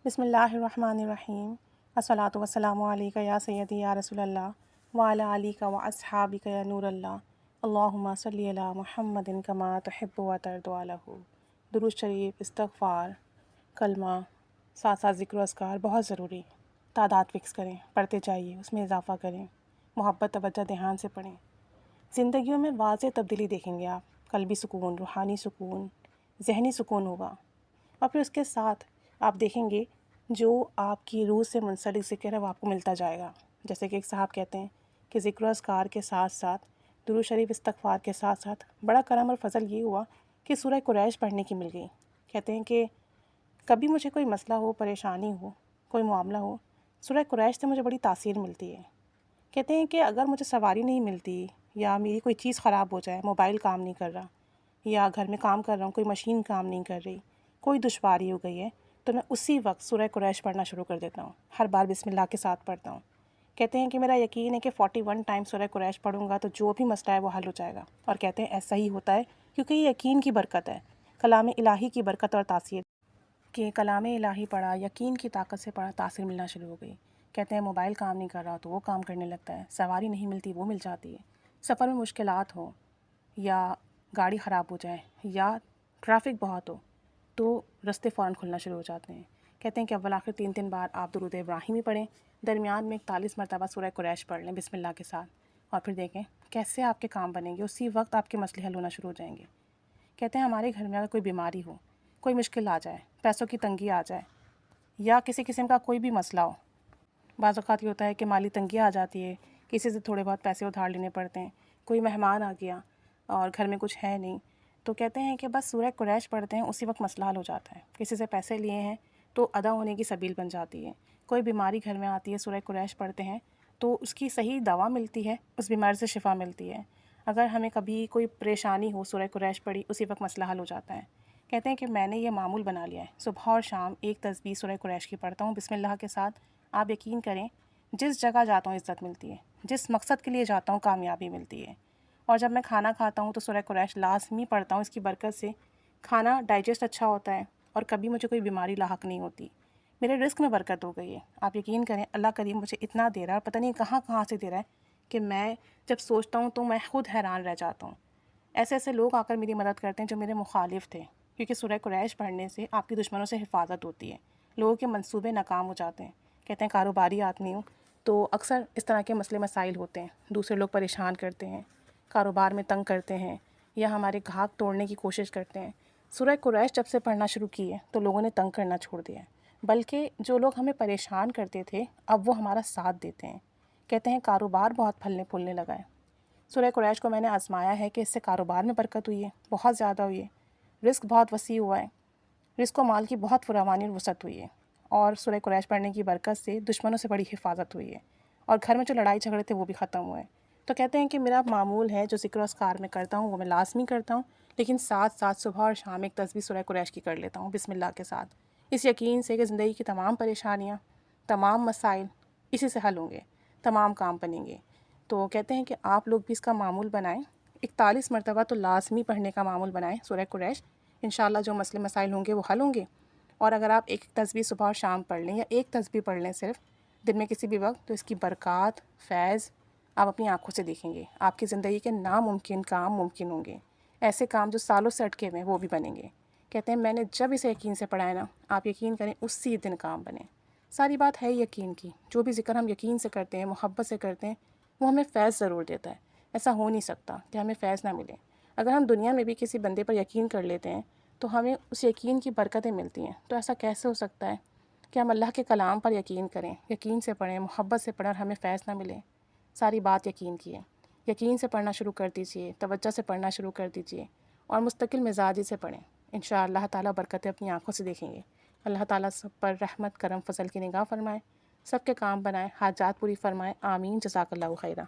بسم اللہ الرحمن الرحیم۔ الصلاۃ والسلام علیک یا سیدی یا رسول اللہ وعلی آلک و اصحابک یا نور اللہ، اللہم صلی علی محمد کما تحب و ترضی عنہ۔ درود شریف، استغفار، کلمہ، ساتھ ساتھ ذکر و اذکار بہت ضروری۔ تعداد فکس کریں، پڑھتے جائیے، اس میں اضافہ کریں، محبت توجہ دھیان سے پڑھیں۔ زندگیوں میں واضح تبدیلی دیکھیں گے آپ، قلبی سکون، روحانی سکون، ذہنی سکون ہوگا۔ اور پھر اس کے ساتھ آپ دیکھیں گے جو آپ کی روح سے منسلک ذکر ہے وہ آپ کو ملتا جائے گا۔ جیسے کہ ایک صاحب کہتے ہیں کہ ذکر و اذکار کے ساتھ ساتھ، درود شریف استغفار کے ساتھ ساتھ بڑا کرم اور فضل یہ ہوا کہ سورہ قریش پڑھنے کی مل گئی۔ کہتے ہیں کہ کبھی مجھے کوئی مسئلہ ہو، پریشانی ہو، کوئی معاملہ ہو، سورہ قریش سے مجھے بڑی تاثیر ملتی ہے۔ کہتے ہیں کہ اگر مجھے سواری نہیں ملتی یا میری کوئی چیز خراب ہو جائے، موبائل کام نہیں کر رہا یا گھر میں کام کر رہا ہوں کوئی مشین کام نہیں کر رہی، کوئی دشواری ہو گئی ہے، تو میں اسی وقت سورہ قریش پڑھنا شروع کر دیتا ہوں۔ ہر بار بسم اللہ کے ساتھ پڑھتا ہوں۔ کہتے ہیں کہ میرا یقین ہے کہ 41 ٹائم سورہ قریش پڑھوں گا تو جو بھی مسئلہ ہے وہ حل ہو جائے گا۔ اور کہتے ہیں ایسا ہی ہوتا ہے کیونکہ یہ یقین کی برکت ہے، کلام الہی کی برکت اور تاثیر، کہ کلام الہی پڑھا، یقین کی طاقت سے پڑھا، تاثیر ملنا شروع ہو گئی۔ کہتے ہیں موبائل کام نہیں کر رہا تو وہ کام کرنے لگتا ہے، سواری نہیں ملتی وہ مل جاتی ہے، سفر میں مشکلات ہوں یا گاڑی خراب ہو جائے یا ٹریفک بہت ہو تو رستے فوراً کھلنا شروع ہو جاتے ہیں۔ کہتے ہیں کہ اول آخر 3 بار آپ درود ابراہیمی پڑھیں، درمیان میں 41 مرتبہ سورہ قریش پڑھ لیں بسم اللہ کے ساتھ، اور پھر دیکھیں کیسے آپ کے کام بنیں گے، اسی وقت آپ کے مسئلے حل ہونا شروع ہو جائیں گے۔ کہتے ہیں ہمارے گھر میں اگر کوئی بیماری ہو، کوئی مشکل آ جائے، پیسوں کی تنگی آ جائے یا کسی قسم کا کوئی بھی مسئلہ ہو، بعض اوقات یہ ہوتا ہے کہ مالی تنگی آ جاتی ہے، کسی سے تھوڑے بہت پیسے ادھار لینے پڑتے ہیں، کوئی مہمان آ گیا اور گھر میں کچھ ہے نہیں، تو کہتے ہیں کہ بس سورہ قریش پڑھتے ہیں، اسی وقت مسئلہ حل ہو جاتا ہے۔ کسی سے پیسے لیے ہیں تو ادا ہونے کی سبیل بن جاتی ہے، کوئی بیماری گھر میں آتی ہے، سورہ قریش پڑھتے ہیں تو اس کی صحیح دوا ملتی ہے، اس بیماری سے شفا ملتی ہے۔ اگر ہمیں کبھی کوئی پریشانی ہو، سورہ قریش پڑھی، اسی وقت مسئلہ حل ہو جاتا ہے۔ کہتے ہیں کہ میں نے یہ معمول بنا لیا ہے، صبح اور شام ایک تسبیح سورہ قریش کی پڑھتا ہوں بسم اللہ کے ساتھ۔ آپ یقین کریں جس جگہ جاتا ہوں عزت ملتی ہے، جس مقصد کے لیے جاتا ہوں کامیابی ملتی ہے۔ اور جب میں کھانا کھاتا ہوں تو سورہ قریش لازمی پڑھتا ہوں، اس کی برکت سے کھانا ڈائجسٹ اچھا ہوتا ہے اور کبھی مجھے کوئی بیماری لاحق نہیں ہوتی، میرے رزق میں برکت ہو گئی ہے۔ آپ یقین کریں اللہ کریم مجھے اتنا دے رہا ہے، پتہ نہیں کہاں کہاں سے دے رہا ہے کہ میں جب سوچتا ہوں تو میں خود حیران رہ جاتا ہوں۔ ایسے ایسے لوگ آ کر میری مدد کرتے ہیں جو میرے مخالف تھے، کیونکہ سورہ قریش پڑھنے سے آپ کی دشمنوں سے حفاظت ہوتی ہے، لوگوں کے منصوبے ناکام ہو جاتے ہیں۔ کہتے ہیں کاروباری آدمی ہوں تو اکثر اس طرح کے مسئلے مسائل ہوتے ہیں، دوسرے لوگ پریشان کرتے ہیں، کاروبار میں تنگ کرتے ہیں یا ہمارے گھاک توڑنے کی کوشش کرتے ہیں۔ سورہ قریش جب سے پڑھنا شروع کی ہے تو لوگوں نے تنگ کرنا چھوڑ دیا ہے، بلکہ جو لوگ ہمیں پریشان کرتے تھے اب وہ ہمارا ساتھ دیتے ہیں۔ کہتے ہیں کاروبار بہت پھلنے پھولنے لگا ہے۔ سورہ قریش کو میں نے آزمایا ہے کہ اس سے کاروبار میں برکت ہوئی ہے، بہت زیادہ ہوئی ہے، رزق بہت وسیع ہوا ہے، رزق و مال کی بہت فراوانی اور وسعت ہوئی ہے، اور سورہ قریش پڑھنے کی برکت سے دشمنوں سے بڑی حفاظت ہوئی ہے، اور گھر میں جو لڑائی جھگڑے تھے وہ بھی ختم ہوئے۔ تو کہتے ہیں کہ میرا معمول ہے جو ذکر و اذکار میں کرتا ہوں وہ میں لازمی کرتا ہوں، لیکن ساتھ ساتھ صبح اور شام ایک تسبیح سورہ قریش کی کر لیتا ہوں بسم اللہ کے ساتھ، اس یقین سے کہ زندگی کی تمام پریشانیاں، تمام مسائل اسی سے حل ہوں گے، تمام کام بنیں گے۔ تو کہتے ہیں کہ آپ لوگ بھی اس کا معمول بنائیں، 41 مرتبہ تو لازمی پڑھنے کا معمول بنائیں سورہ قریش، انشاءاللہ جو مسئلے مسائل ہوں گے وہ حل ہوں گے۔ اور اگر آپ ایک تسبیح صبح اور شام پڑھ لیں یا ایک تسبیح پڑھ لیں صرف دن میں کسی بھی وقت، تو اس کی برکات، فیض آپ اپنی آنکھوں سے دیکھیں گے، آپ کی زندگی کے ناممکن کام ممکن ہوں گے، ایسے کام جو سالوں سے اٹکے ہوئے ہیں وہ بھی بنیں گے۔ کہتے ہیں میں نے جب اسے یقین سے پڑھا ہے نا، آپ یقین کریں اسی دن کام بنے۔ ساری بات ہے یقین کی، جو بھی ذکر ہم یقین سے کرتے ہیں، محبت سے کرتے ہیں، وہ ہمیں فیض ضرور دیتا ہے۔ ایسا ہو نہیں سکتا کہ ہمیں فیض نہ ملے۔ اگر ہم دنیا میں بھی کسی بندے پر یقین کر لیتے ہیں تو ہمیں اس یقین کی برکتیں ملتی ہیں، تو ایسا کیسے ہو سکتا ہے کہ ہم اللہ کے کلام پر یقین کریں، یقین سے پڑھیں، محبت سے پڑھیں اور ہمیں فیض نہ ملے؟ ساری بات یقین کی ہے۔ یقین سے پڑھنا شروع کر دیجئے، توجہ سے پڑھنا شروع کر دیجئے اور مستقل مزاجی سے پڑھیں، انشاءاللہ اللہ تعالیٰ برکتیں اپنی آنکھوں سے دیکھیں گے۔ اللہ تعالیٰ سب پر رحمت، کرم، فضل کی نگاہ فرمائے، سب کے کام بنائے، حاجات پوری فرمائے، آمین، جزاک اللہ خیرہ۔